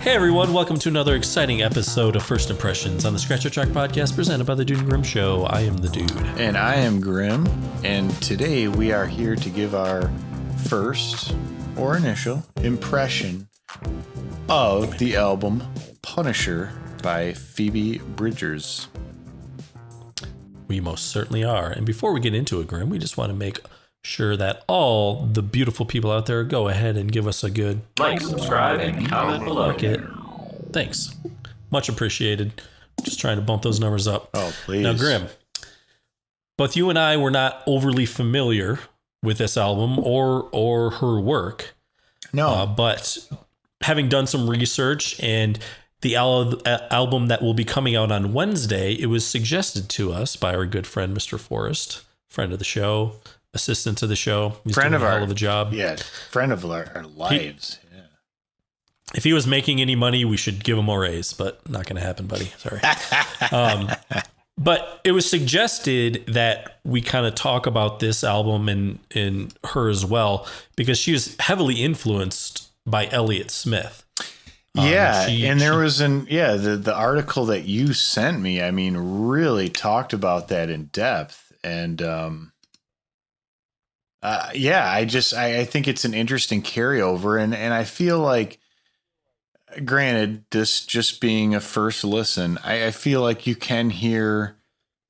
Hey everyone, welcome to another exciting episode of First Impressions on the Scratch Your Track podcast presented by the Dude and Grimm Show. I am the Dude. And I am Grimm, and today we are here to give our first or initial impression of the album Punisher by Phoebe Bridgers. We most certainly are. And before we get into it, Grimm, we just want to make sure that all the beautiful people out there go ahead and give us a good like, subscribe, and comment below. Thanks. Much appreciated. Just trying to bump those numbers up. Oh, please. Now, Grimm, both you and I were not overly familiar with this album or her work. No. But having done some research and the album that will be coming out on Wednesday, it was suggested to us by our good friend, Mr. Forrest, friend of the show, assistant to the show. He's friend doing of a hell of a job. Yeah, friend of our lives. If he was making any money, we should give him a raise, but not going to happen, buddy. Sorry. But it was suggested that we kind of talk about this album and her as well, because she was heavily influenced by Elliot Smith. The article that you sent me, I mean, really talked about that in depth. And I think it's an interesting carryover. And I feel like, granted, this just being a first listen, I feel like you can hear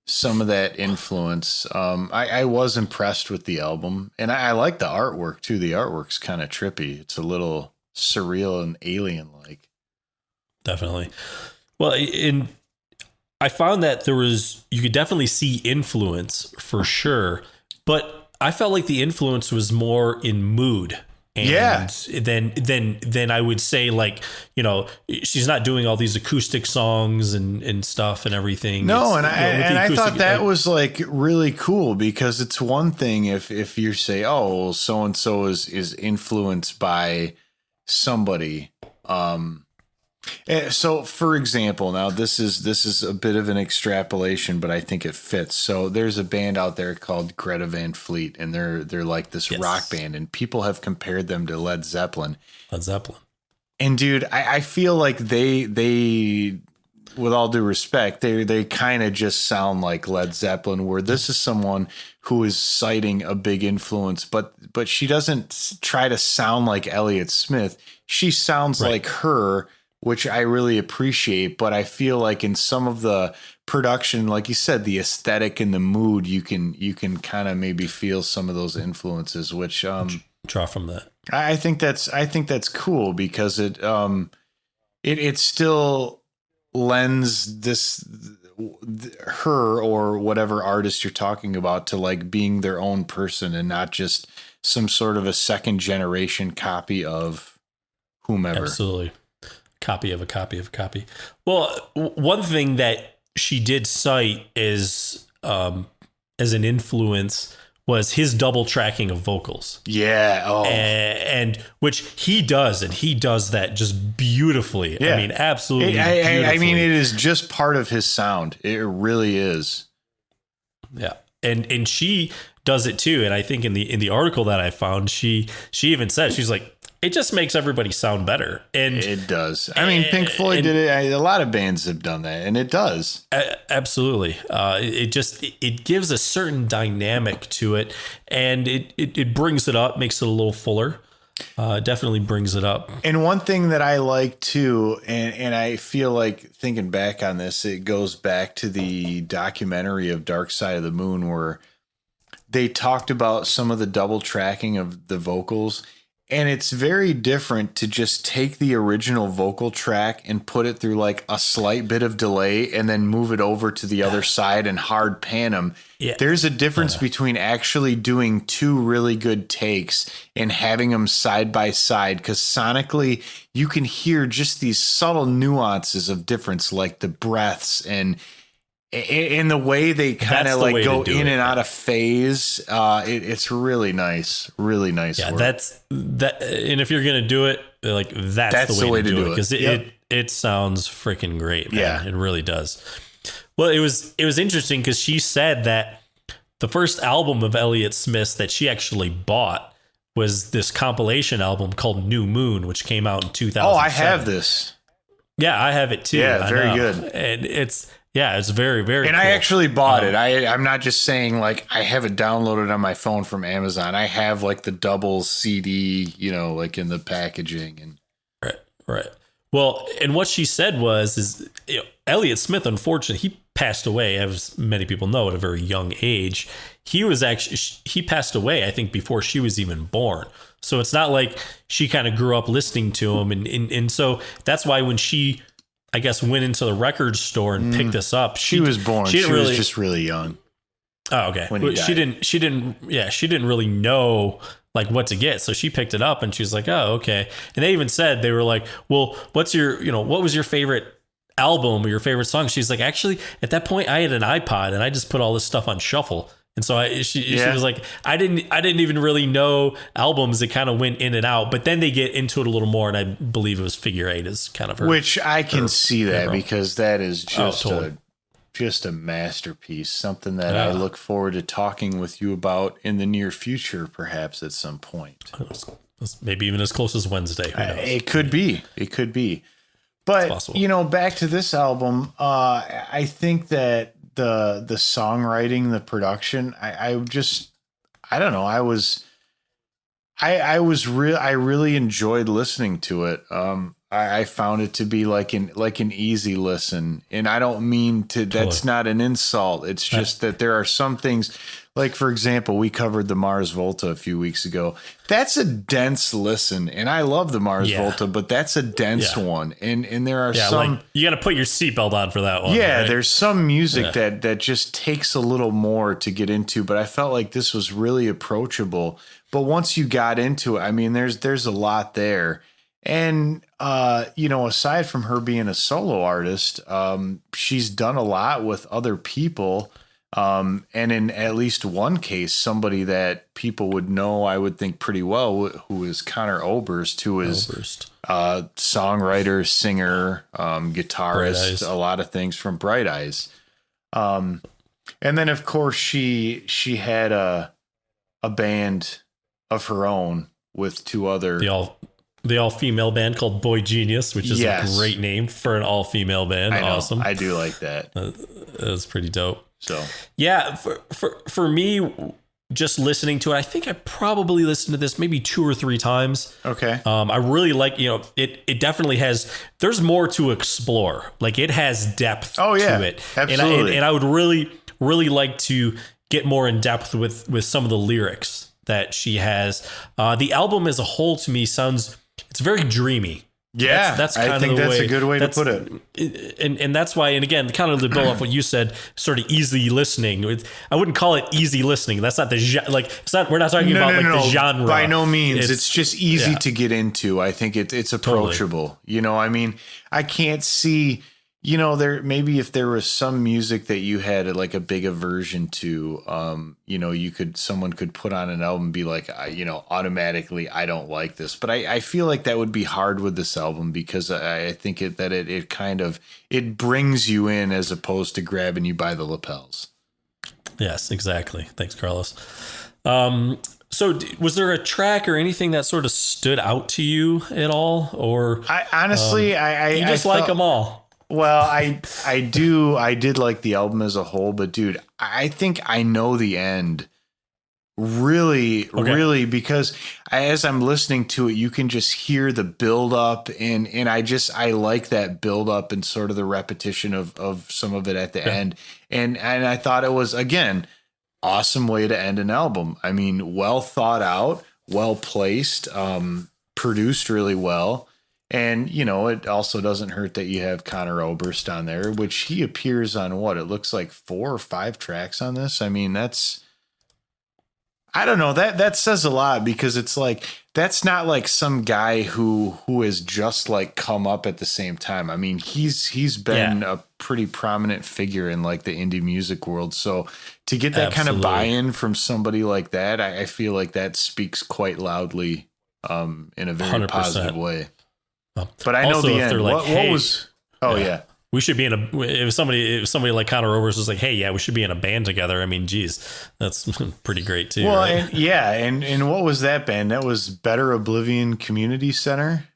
some of that influence. I was impressed with the album, and I like the artwork too. The artwork's kind of trippy. It's a little surreal and alien-like. Definitely. Well, I found that you could definitely see influence for sure, but I felt like the influence was more in mood. And then I would say, like, you know, she's not doing all these acoustic songs and stuff and everything. No, I thought that was like really cool, because it's one thing if you say, oh, so and so is influenced by somebody. So, for example, now this is a bit of an extrapolation, but I think it fits. So there's a band out there called Greta Van Fleet, and they're like this rock band, and people have compared them to Led Zeppelin. And dude, I feel like they with all due respect, they kind of just sound like Led Zeppelin, where this is someone who is citing a big influence, but she doesn't try to sound like Elliot Smith. She sounds like her, which I really appreciate, but I feel like in some of the production, like you said, the aesthetic and the mood, you can kind of maybe feel some of those influences, which draw from that. I think that's cool, because it still lends her or whatever artist you're talking about to like being their own person and not just some sort of a second generation copy of whomever. Absolutely. Copy of a copy of a copy. Well, one thing that she did cite as an influence was his double tracking of vocals. Yeah. Oh. And which he does, and he does that just beautifully. Yeah. I mean, absolutely. I mean, it is just part of his sound. It really is. Yeah. And she does it too. And I think in the article that I found, she even said, she's like, it just makes everybody sound better. And it does. I mean, Pink Floyd did it. A lot of bands have done that, and it does. Absolutely. It gives a certain dynamic to it, and it brings it up, makes it a little fuller. Definitely brings it up. And one thing that I like too, and I feel like thinking back on this, it goes back to the documentary of Dark Side of the Moon, where they talked about some of the double tracking of the vocals. And it's very different to just take the original vocal track and put it through like a slight bit of delay and then move it over to the other side and hard pan them. Yeah. There's a difference between actually doing two really good takes and having them side by side, because sonically you can hear just these subtle nuances of difference, like the breaths and in the way they kind of like go in and out of phase. It's really nice. Yeah, work. That's that. And if you're going to do it, like that's the way to do it, because it sounds freaking great, man. Yeah, it really does. Well, it was interesting because she said that the first album of Elliot Smith that she actually bought was this compilation album called New Moon, which came out in 2007. Oh, I have this. Yeah, I have it too. Yeah, I very know. good. And it's very, very And cool. I actually bought it. I'm not just saying like I have it downloaded on my phone from Amazon. I have like the double CD, like in the packaging. And Right. Well, and what she said is Elliot Smith, unfortunately, he passed away, as many people know, at a very young age. He passed away, I think, before she was even born. So it's not like she kind of grew up listening to him. And so that's why when she, I guess, went into the record store and picked this up, she was born. She was just really young. Oh, okay. When he died. She didn't really know like what to get. So she picked it up and she's like, oh, okay. And they even said, they were like, well, what was your favorite album or your favorite song? She's like, actually, at that point I had an iPod and I just put all this stuff on shuffle. And so she was like, I didn't even really know albums. It kind of went in and out, but then they get into it a little more. And I believe it was Figure Eight is kind of her. Which I can see that because that is just totally. just a masterpiece, something that I look forward to talking with you about in the near future, perhaps at some point. Maybe even as close as Wednesday. Who knows? It could be. But, back to this album, I think that the songwriting, the production, I don't know. I really enjoyed listening to it. I found it to be like an easy listen, and I don't mean to. That's not an insult. It's just that there are some things, like for example, we covered the Mars Volta a few weeks ago. That's a dense listen, and I love the Mars Volta, but that's a dense one. And there are some like, you got to put your seatbelt on for that one. Yeah, right? There's some music that just takes a little more to get into, but I felt like this was really approachable. But once you got into it, I mean, there's a lot there. And, aside from her being a solo artist, she's done a lot with other people. And in at least one case, somebody that people would know, I would think pretty well, who is Connor Oberst, who is songwriter, singer, guitarist, a lot of things from Bright Eyes. And then of course she had a band of her own with two other, the all-female band called Boy Genius, which is a great name for an all-female band. I know, awesome. I do like that. It was pretty dope. So yeah, for me, just listening to it, I think I probably listened to this maybe 2 or 3 times. Okay. I really like, it definitely has, there's more to explore. Like it has depth to it. Absolutely. And I would really, really like to get more in depth with some of the lyrics that she has. The album as a whole to me it's very dreamy. Yeah, that's kind I think of the that's way, a good way to put it. And that's why, and again, kind of to build off what you said, sort of easy listening. I wouldn't call it easy listening. That's not it's not. We're not talking about the genre. By no means. It's just easy to get into. I think it's approachable. Totally. I mean, I can't see. There maybe if there was some music that you had like a big aversion to, someone could put on an album and be like, automatically I don't like this. But I feel like that would be hard with this album because I think it brings you in as opposed to grabbing you by the lapels. Yes, exactly. Thanks, Carlos. So was there a track or anything that sort of stood out to you at all, or I honestly, you just like them all? Well, I did like the album as a whole, but dude, I think I know the end really, because as I'm listening to it, you can just hear the build up and I like that build up and sort of the repetition of some of it at the end. And I thought it was, again, awesome way to end an album. I mean, well thought out, well placed, produced really well. And, it also doesn't hurt that you have Connor Oberst on there, which he appears on it looks like 4 or 5 tracks on this. I mean, I don't know, that says a lot because it's like, that's not like some guy who has just like come up at the same time. I mean, he's been a pretty prominent figure in like the indie music world. So to get that kind of buy-in from somebody like that, I feel like that speaks quite loudly in a very 100%. Positive way. But I know the end. Like, what was? Oh yeah. We should be in if somebody like Connor Oberst was like, hey, yeah, we should be in a band together. I mean, geez, that's pretty great too. Well, right? and what was that band? That was Better Oblivion Community Center.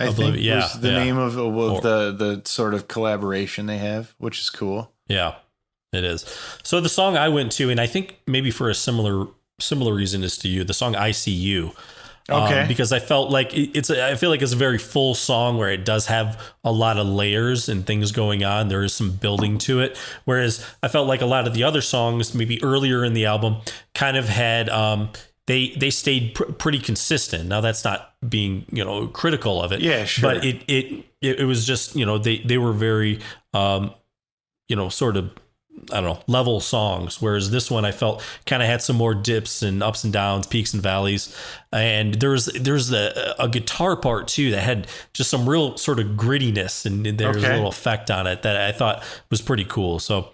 I think was the name of the sort of collaboration they have, which is cool. Yeah, it is. So the song I went to, and I think maybe for a similar reason as to you, the song I See You. Okay. Because I felt like I feel like it's a very full song where it does have a lot of layers and things going on. There is some building to it. Whereas I felt like a lot of the other songs, maybe earlier in the album, kind of had, they stayed pretty consistent. Now that's not being, critical of it. Yeah, sure. But it was just, they were very, sort of, I don't know, level songs. Whereas this one I felt kind of had some more dips and ups and downs, peaks and valleys. And there's a guitar part too that had just some real sort of grittiness, and there's a little effect on it that I thought was pretty cool. So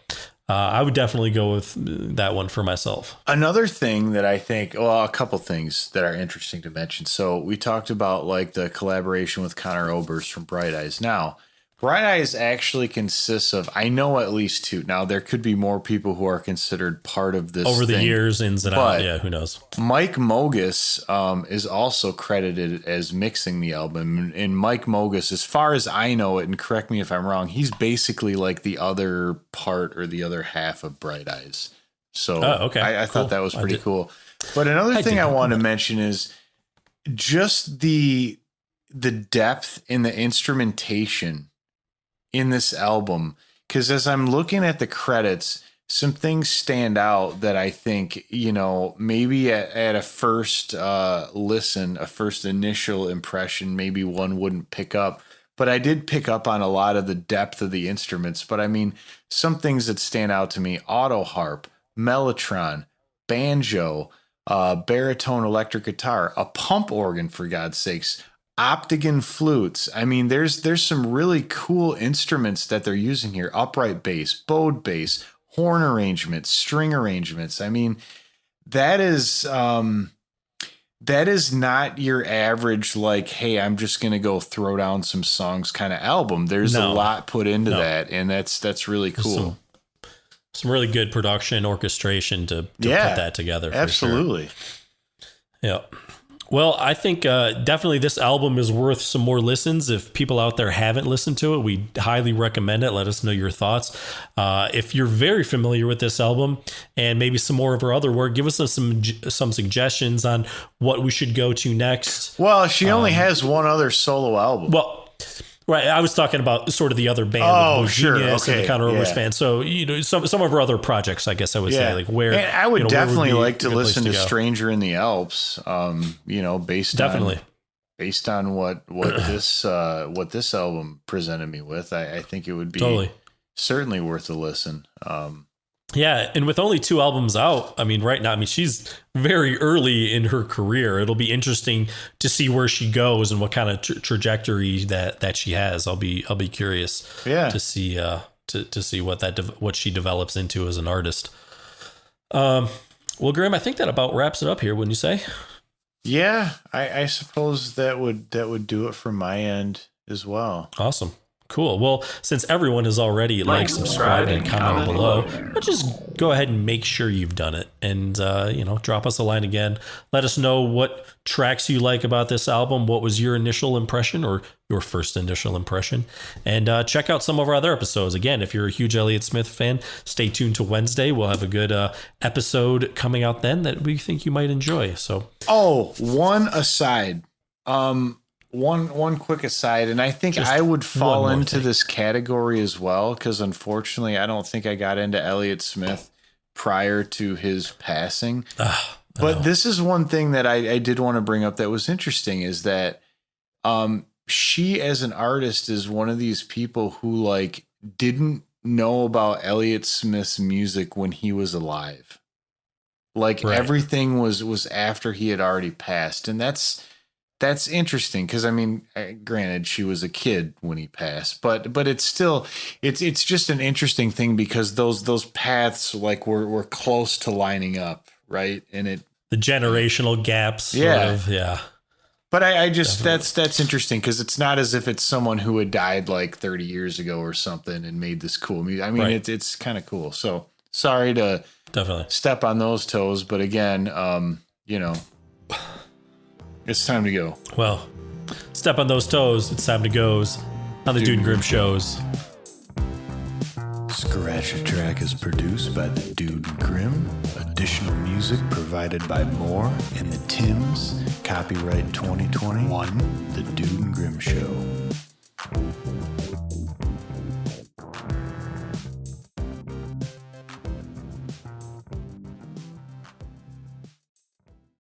I would definitely go with that one for myself. Another thing that I think, well, a couple things that are interesting to mention. So we talked about like the collaboration with Conor Oberst from Bright Eyes. Now, Bright Eyes actually consists of, I know at least two. Now, there could be more people who are considered part of this over the years, ins and out. Yeah, who knows? Mike Mogus is also credited as mixing the album. And Mike Mogus, as far as I know it, and correct me if I'm wrong, he's basically like the other part or the other half of Bright Eyes. So I thought that was pretty cool. But another thing I want to mention is just the depth in the instrumentation in this album, because as I'm looking at the credits, some things stand out that I think, maybe at a first listen, a first initial impression, maybe one wouldn't pick up. But I did pick up on a lot of the depth of the instruments. But I mean, some things that stand out to me: auto harp, mellotron, banjo, baritone electric guitar, a pump organ, for God's sakes, Optigan flutes. I mean, there's some really cool instruments that they're using here: upright bass, bowed bass, horn arrangements, string arrangements. I mean, that is not your average, like, hey, I'm just going to go throw down some songs kind of album. There's a lot put into that, and that's really cool. Some really good production, orchestration to put that together. Absolutely. Sure. Yeah. Well, I think definitely this album is worth some more listens. If people out there haven't listened to it, we highly recommend it. Let us know your thoughts. If you're very familiar with this album and maybe some more of her other work, give us some suggestions on what we should go to next. Well, she only has one other solo album. Well, right. I was talking about sort of the other band. Sure. Okay. And the Conor Oberst band. So, some of her other projects, I guess I would say, like where. And I would definitely like to listen to Stranger in the Alps, based on what this album presented me with. I think it would be certainly worth a listen. Yeah, and with only 2 albums out, I mean, right now, she's very early in her career. It'll be interesting to see where she goes and what kind of trajectory that she has. I'll be curious to see to see what she develops into as an artist. Well, Grimm, I think that about wraps it up here, wouldn't you say? Yeah, I suppose that would do it from my end as well. Awesome. Cool. Well, since everyone has already like, subscribed, and comment below, let's just go ahead and make sure you've done it. And, drop us a line again. Let us know what tracks you like about this album. What was your initial impression or your first initial impression? And check out some of our other episodes. Again, if you're a huge Elliot Smith fan, stay tuned to Wednesday. We'll have a good episode coming out then that we think you might enjoy. So, one aside. One quick aside, and I think just I would fall into this category as well, because unfortunately I don't think I got into Elliot Smith prior to his passing. But this is one thing that I did want to bring up that was interesting, is that she as an artist is one of these people who like didn't know about Elliot Smith's music when he was alive. Like everything was after he had already passed, and that's interesting because granted she was a kid when he passed, but it's still it's just an interesting thing because those paths like were close to lining up, right? And the generational gaps, sort of. But I just that's interesting because it's not as if it's someone who had died like 30 years ago or something and made this cool music. It's kind of cool. So sorry to definitely step on those toes, but again, it's time to go. Well, Step on those toes. It's time to goes on the Dude and Grimm shows. Scratch a Track is produced by the Dude and Grimm. Additional music provided by Moore and the Tims. Copyright 2021, The Dude and Grimm Show.